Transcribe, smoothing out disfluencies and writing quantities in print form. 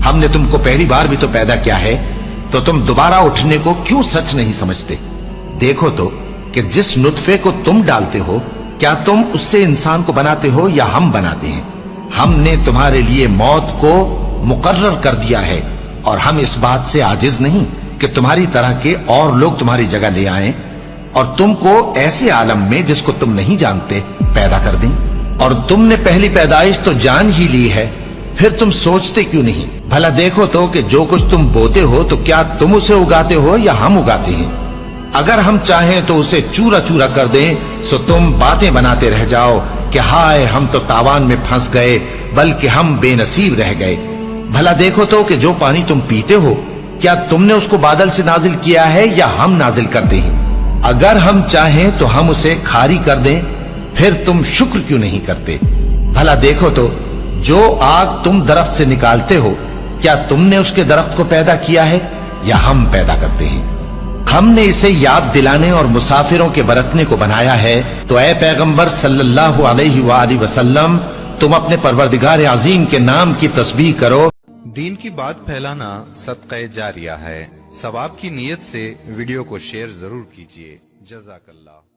हमने तुमको पहली बार भी तो पैदा किया है, तो तुम दोबारा उठने को क्यों सच नहीं समझते? देखो तो कि जिस नुत्फे को तुम डालते हो, क्या तुम उससे इंसान को बनाते हो या हम बनाते हैं? हमने तुम्हारे लिए मौत को मुकर्रर कर दिया है, और हम इस बात से आजिज नहीं कि तुम्हारी तरह के और लोग तुम्हारी जगह ले आएं और तुमको ऐसे आलम में जिसको तुम नहीं जानते पैदा कर दें। और तुमने पहली पैदाइश तो जान ही ली है, फिर तुम सोचते क्यों नहीं? भला देखो तो कि जो कुछ तुम बोते हो, तो क्या तुम उसे उगाते हो या हम उगाते हैं? अगर हम चाहें तो उसे चूरा चूरा कर दें, सो तुम बातें बनाते रह जाओ कि हाय हम तो तावान में फंस गए, बल्कि हम बेनसीब रह गए। भला देखो तो कि जो पानी तुम पीते हो, क्या तुमने उसको बादल से नाजिल किया है या हम नाजिल करते हैं? अगर हम चाहें तो हम उसे खारी कर दें, फिर तुम शुक्र क्यों नहीं करते? भला देखो तो जो आग तुम दरख्त से निकालते हो, क्या तुमने उसके दरख्त को पैदा किया है या हम पैदा करते हैं? हमने इसे याद दिलाने और मुसाफिरों के बरतने को बनाया है। तो ऐ पैगंबर सल्लल्लाहु अलैहि वालैहि वसल्लम, तुम अपने परवरदिगार अजीम के नाम की तस्बीह करो। दीन की बात फैलाना सदका जारिया है। सवाब की नीयत से वीडियो को शेयर जरूर कीजिए। जज़ाकल्लाह।